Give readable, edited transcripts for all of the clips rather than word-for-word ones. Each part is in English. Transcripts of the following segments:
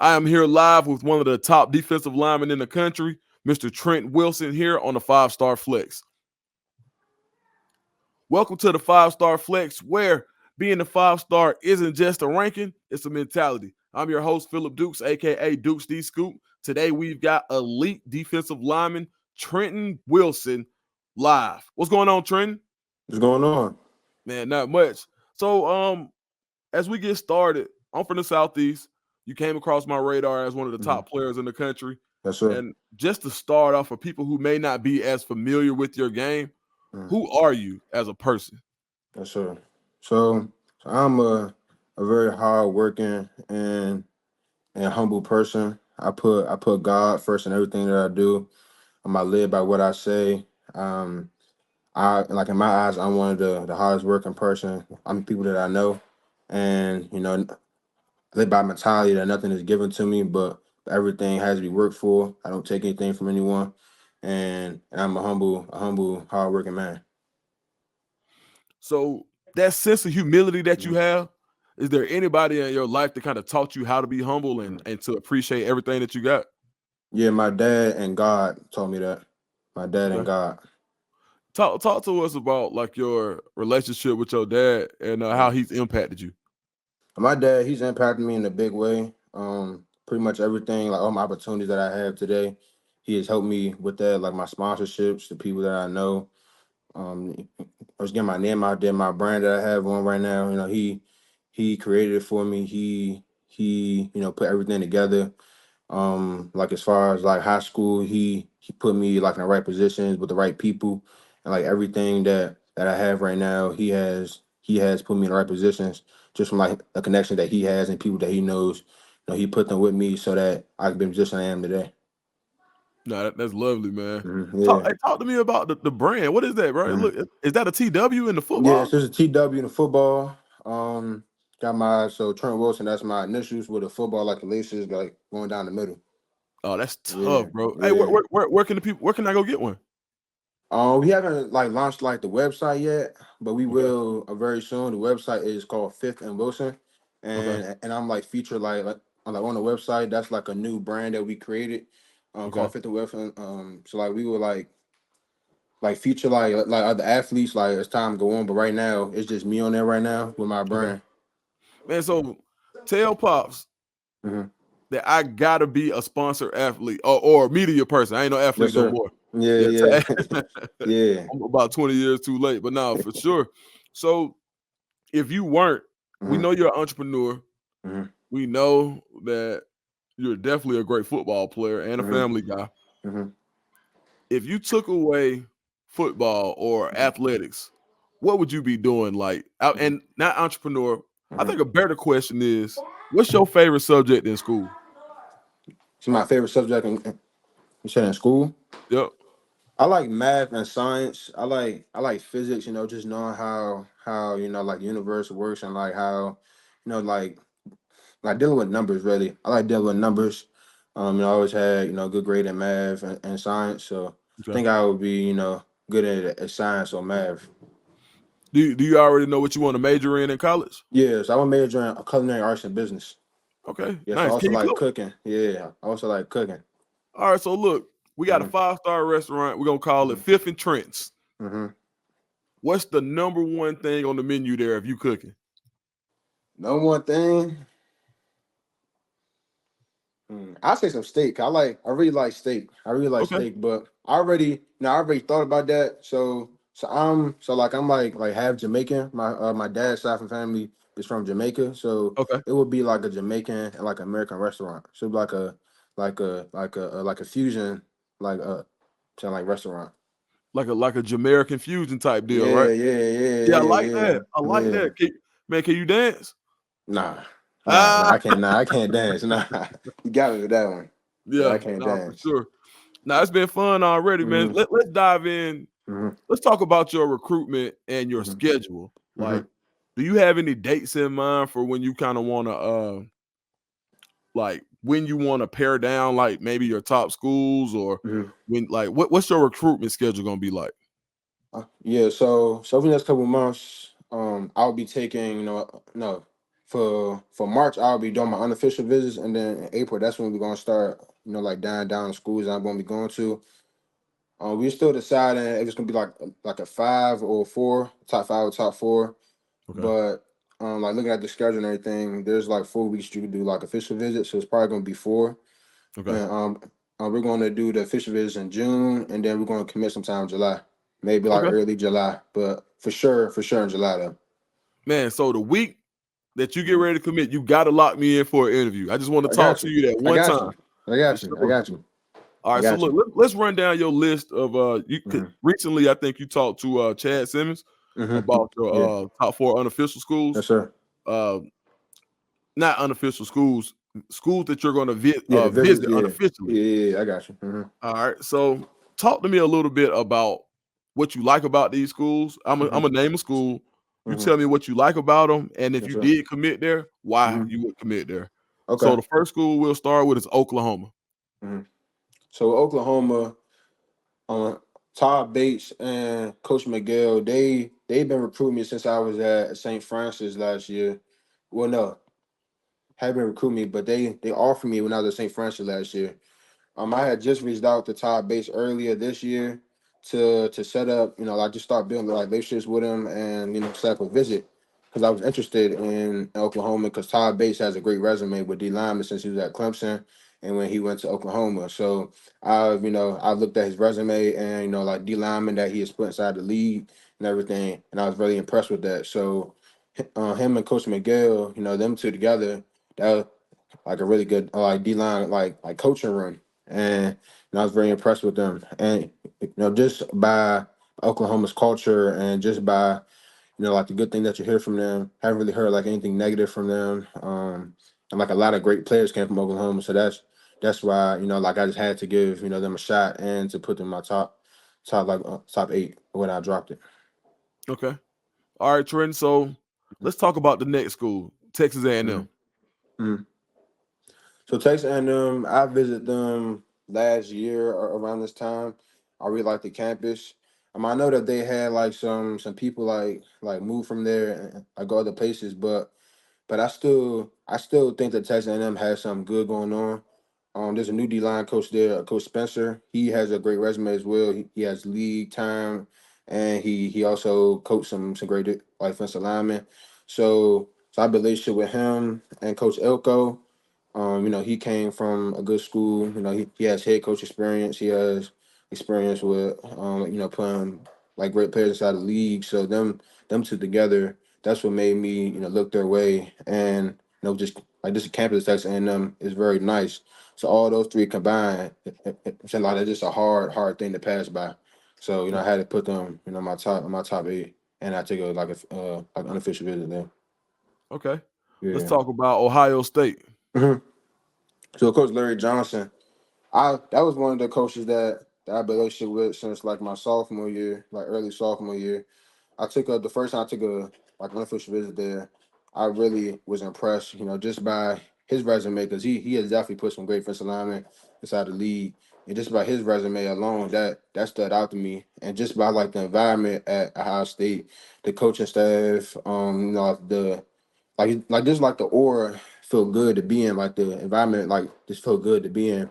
I am here live with one of the top defensive linemen in the country, Mr. Trent Wilson, here on the 5-Star Flex. Welcome to the 5-Star Flex, where being a 5-star isn't just a ranking, it's a mentality. I'm your host, Phillip Dukes, aka Dukes D Scoop. Today we've got elite defensive lineman Trenton Wilson live. What's going on, Trenton? What's going on? Man, not much. So, as we get started, I'm from the Southeast. You came across my radar as one of the top players in the country. Yes, sir. And just to start off, for people who may not be as familiar with your game, who are you as a person? Yes, sir. So I'm a very hard-working and humble person. I put God first in everything that I do. I live by what I say. I like in my eyes, I'm one of the hardest working person. I'm people that I know, and I live by mentality that nothing is given to me, but everything has to be worked for. I don't take anything from anyone, and I'm a humble, hardworking man. So that sense of humility that you have, is there anybody in your life that kind of taught you how to be humble and to appreciate everything that you got? Yeah, my dad and God told me that. My dad and Okay. God. Talk to us about like your relationship with your dad and how he's impacted you. My dad, he's impacted me in a big way. Pretty much everything, like all my opportunities that I have today, he has helped me with that, like my sponsorships, the people that I know. I was getting my name out there, my brand that I have on right now. He created it for me. He put everything together. Like as far as like high school, he put me like in the right positions with the right people, and like everything that I have right now, he has put me in the right positions just from like the connection that he has and people that he knows. He put them with me so that I can be in the position I am today. No, that's lovely, man. Yeah. Talk to me about the brand. What is that, bro? Mhm. Look, is that a TW in the Yeah, football? so there's a TW in the football. Got my so Trent Wilson, that's my initials with a football like the laces like going down the middle. Oh, that's Yeah, tough, bro. Hey, yeah. where can the people? Where can I go get one? We haven't like launched like the website yet, but we Okay, will very soon. The website is called Fifth and Wilson, okay, and I'm like featured on the website. That's like a new brand that we created, okay. called Fifth and Wilson. So like we will like feature like other athletes like as time go on, but right now it's just me on there right now with my Okay. brand. Man, so tell Pops Hmm. that I gotta be a sponsor athlete or media person. I ain't no athlete Yes, no sir. more. Yeah, Yeah, yeah, yeah. I'm about 20 years too late, but no, for sure. So if you weren't, we Hmm. know you're an entrepreneur. Hmm. We know that you're definitely a great football player and a Hmm. family guy. Hmm. If you took away football or athletics, what would you be doing? Like, and not entrepreneur. I Hmm. think a better question is, what's your favorite subject in school? It's my favorite subject you said in school. Yep. I like math and science. I like physics. Just knowing how like the universe works and like how like dealing with numbers. Really, I like dealing with numbers. I always had good grade in math and science. So I Okay. think I would be good at science or math. Do you already know what you want to major in college? Yeah, so I'm majoring in culinary arts and business. Okay, Yes, I nice. also Can you like cook? cooking. Yeah, I also like cooking. All right. So look, we got a Hmm. 5-star restaurant. We're gonna call it Hmm. Fifth and Trent's. Hmm. What's the number one thing on the menu there if you cooking? No one thing. I'll say some steak. I really like steak. I really like Okay. steak, but I already thought about that. So I'm like half Jamaican. My dad's side of the family is from Jamaica, so Okay. it would be like a Jamaican and like American restaurant. So it'd be like a fusion kind of like restaurant. Like a Jamaican fusion type deal, Yeah, right? yeah, yeah, Yeah, I yeah, like yeah, that. I like yeah. that. Man, can you dance? Nah, nah, Ah, I can't. Nah, I can't dance. Nah, you got me with that one. Yeah, I yeah, can't nah, for dance. sure. Now it's been fun already, man. Hmm. Let's dive in. Hmm. Let's talk about your recruitment and your Hmm. schedule. Hmm. Like, do you have any dates in mind for when you kind of want to like when you want to pare down like maybe your top schools or Hmm. when like what's your recruitment schedule gonna be like? Yeah, so over the next couple of months, I'll be taking, no, for March, I'll be doing my unofficial visits, and then in April, that's when we're gonna start, like down the schools I'm gonna be going to. We're still deciding if it's gonna be like a 5 or 4, top 5 or top 4. Okay. But like looking at the schedule and everything, there's like 4 weeks you can do like official visits, so it's probably gonna be 4. Okay. And we're gonna do the official visits in June, and then we're gonna commit sometime in July, maybe like Okay. early July, but for sure in July though. Man, so the week that you get Mhm. ready to commit, you got to lock me in for an interview. I just want to I talk got to you. you that I one got time you. I for got you. I sure. got you. All I right, so got look, you. let's run down your list of Hmm. recently I think you talked to Chad Simmons Hmm. about your Yeah. top 4 unofficial schools. Yes, sir. Uh, not unofficial schools, schools that you're going to Yeah. The visits. visit Yeah. unofficially. Yeah. Yeah. Yeah, I got you. Hmm. All right, so talk to me a little bit about what you like about these schools. I'm Hmm. gonna name a school. You Hmm. tell me what you like about them, and if Yes, you sir. did commit there, why Hmm. you would commit there. So Okay. the first school we'll start with is Oklahoma. Hmm. So Oklahoma, uh, Todd Bates and Coach Miguel, they've been recruiting me since I was at St. Francis last year. Well, no, haven't recruited me, but they offered me when I was at St. Francis last year. I had just reached out to Todd Bates earlier this year to set up, like just start building like relationships with him and set up a visit because I was interested in Oklahoma because Todd Bates has a great resume with D lineman since he was at Clemson and when he went to Oklahoma. So I looked at his resume and like D lineman that he has put inside the league and everything, and I was really impressed with that. So him and Coach Miguel, them two together, that like a really good like D line like coaching room, and I was very impressed with them. And just by Oklahoma's culture and just by like the good thing that you hear from them, haven't really heard like anything negative from them. And like a lot of great players came from Oklahoma, so that's why like I just had to give them a shot and to put them in my top 8 when I dropped it. Okay. All right, Trent. So let's talk about the next school, Texas A&M. Mm-hmm. So Texas A&M, I visited them last year or around this time. I really like the campus. I know that they had like some people like move from there and like go other places, but I still think that Texas A&M has something good going on. There's a new D line coach there, Coach Spencer. He has a great resume as well. He has league time, and he also coached some great like offensive linemen. So I have a relationship with him and Coach Elko. He came from a good school. He has head coach experience. He has experience with putting like great players inside the league. So them two together, that's what made me look their way. And just like this campus Texas A&M is very nice. So all those three combined, it's like it's just a hard thing to pass by. So I had to put them my top 8, and I take a like unofficial visit there. Okay. Let's Yeah. talk about Ohio State. Hmm. So Coach Larry Johnson. That was one of the coaches that I had a relationship with since like my sophomore year, like early sophomore year. The first time I took a like unofficial visit there. I really was impressed, just by his resume because he has definitely put some great defensive linemen inside the league, and just by his resume alone, that stood out to me. And just by like the environment at Ohio State, the coaching staff, like just like the aura feel good to be in, like the environment like just feel good to be in.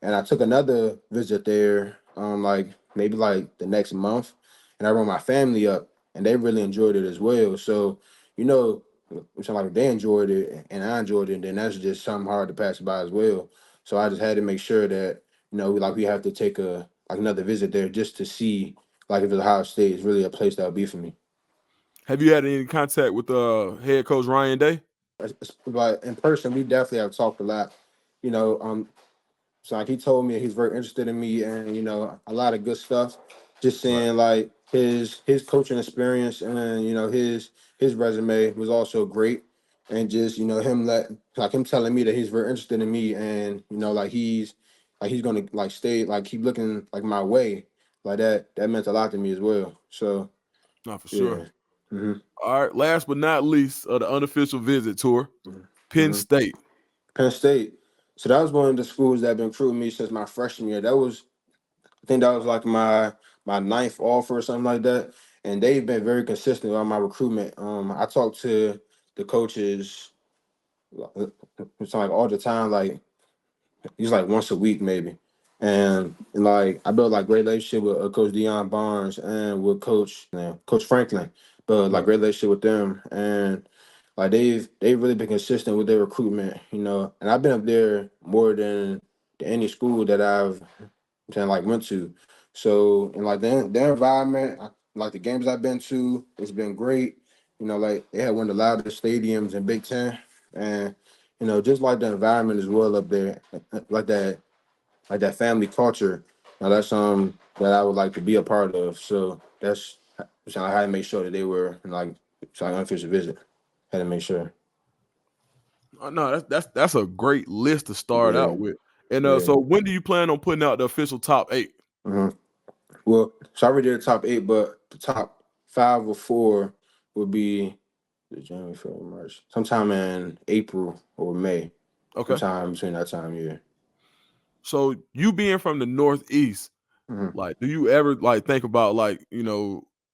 And I took another visit there, like maybe like the next month, and I brought my family up, and they really enjoyed it as well. So, you know, so like if they enjoyed it and I enjoyed it, then that's just something hard to pass by as well. So I just had to make sure that we have to take a like another visit there just to see like if Ohio State is really a place that would be for me. Have you had any contact with head coach Ryan Day? But in person, we definitely have talked a lot. You know, So like he told me he's very interested in me and a lot of good stuff. Just Right. saying like his coaching experience and his resume was also great. And just him telling me that he's very interested in me and he's gonna like stay like keep looking like my way like that meant a lot to me as well. So Not for sure. yeah. Hmm. All right. Last but not least, the unofficial visit tour, Penn Hmm. State. Penn State. So that was one of the schools that have been recruiting me since my freshman year. I think that was like my ninth offer or something like that. And they've been very consistent on my recruitment. I talked to the coaches it's like all the time, like he's like once a week maybe. And like I built like great relationship with Coach Deion Barnes and with Coach Franklin, but like Right. great relationship with them, and like they've really been consistent with their recruitment, And I've been up there more than any school that I've like went to. So and like their environment, like the games I've been to, it's been great. Like they had one of the loudest stadiums in Big Ten, and just like the environment as well up there, like that family culture. Now that's that I would like to be a part of. So that's so I had to make sure that they were like so I unofficial visit. Had to make sure. No, that's a great list to start Yeah, out with. And yeah. so when do you plan on putting out the official top 8? hmm Well, so I already did the top 8, but the top 5 or 4 would be the January, February, March, sometime in April or May, Okay. sometime between that time. Yeah. So you being from the Northeast, hmm like, do you ever like think about like,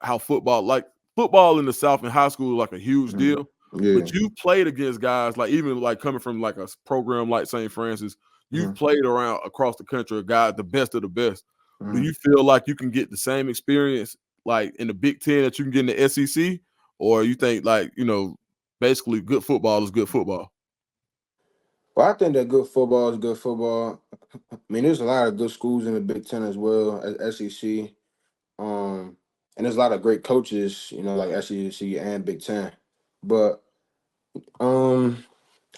how football in the South in high school is like a huge hmm deal, Yeah. but you played against guys like even like coming from like a program like St. Francis, you've hmm played around across the country, guys, the best of the best. Do hmm you feel like you can get the same experience like in the Big Ten that you can get in the SEC, or you think like basically good football is good football? Well, I think that good football is good football. I mean, there's a lot of good schools in the Big Ten as well as SEC. And there's a lot of great coaches, like SEC and Big Ten. But um,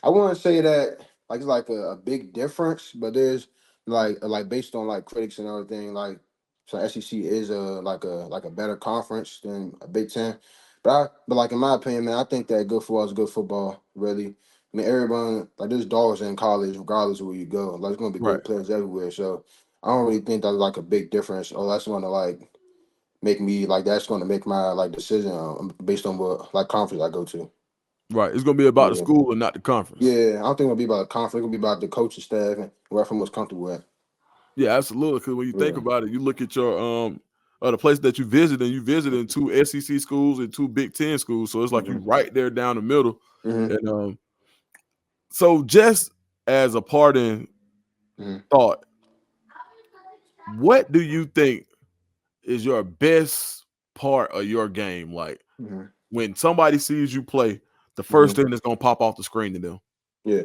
I wouldn't say that like it's like a big difference, but there's like based on like critics and everything, like so SEC is a better conference than a Big Ten. But like in my opinion, man, I think that good football is good football, really. I mean everyone like there's dogs in college regardless of where you go. Like there's gonna be Right. great players everywhere. So I don't really think that's like a big difference. Oh, that's gonna like make me like that's gonna make my like decision based on what like conference I go to. Right. It's gonna be about the Yeah. school and not the conference. Yeah, I don't think it'll be about the conflict. It'll be about the coaching staff and where everyone's comfortable at. Yeah, absolutely. Because when you think Yeah. about it, you look at your the place that you visit, and you visit in 2 SEC schools and 2 Big Ten schools, so it's like you hmm right there down the middle. hmm And so just as a parting hmm thought, what do you think is your best part of your game? Like hmm when somebody sees you play, the first hmm thing that's gonna pop off the screen to them. Yeah.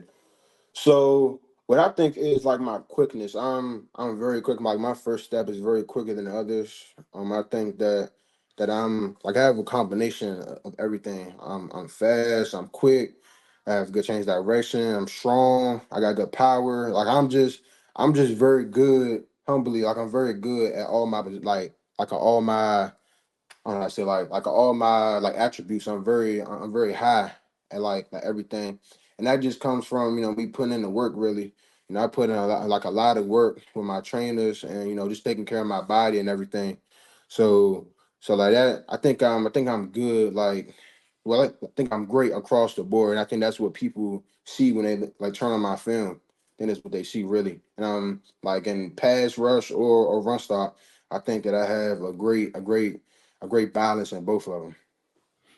So what I think is like my quickness. I'm very quick. Like my first step is very quicker than the others. I think that I'm like I have a combination of everything. I'm fast. I'm quick. I have good change direction. I'm strong. I got good power. Like I'm just very good. Humbly, like I'm very good at all my like all my I say like all my like attributes. I'm very high at like everything, and that just comes from me putting in the work. Really, I put in a lot of work with my trainers, and just taking care of my body and everything. So like that, I think I'm good. I think I'm great across the board, and I think that's what people see when they like turn on my film. Then that's what they see really, and like in pass rush or run stop. I think that I have a great balance in both of them.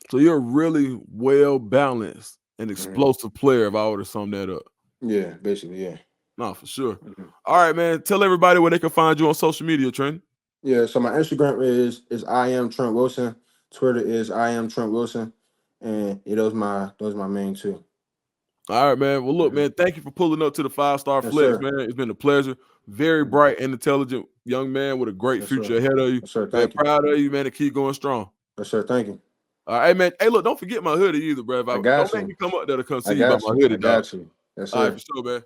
So you're a really well balanced and hmm explosive player, if I were to sum that up. Yeah, basically, yeah. No, for sure. hmm All right, man. Tell everybody where they can find you on social media, Trent. Yeah. So my Instagram is I am Trent Wilson. Twitter is I am Trent Wilson, and yeah, those my main two. All right, man. Well, look, hmm man, thank you for pulling up to the 5-star Yes, flex, sir. man. It's been a pleasure. Very Mhm. bright and intelligent young man with a great Yes, sir. future ahead of you. Yes, sir. Man, Thank you. proud of you, man, to keep going strong. Yes, sir. Thank you. All right, man. Hey, look, don't forget my hoodie either, bro. I Don't got make you. me come up there to come I see you about got my you. hoodie, I dog. got you. Yes, All right, for sir. sure, man.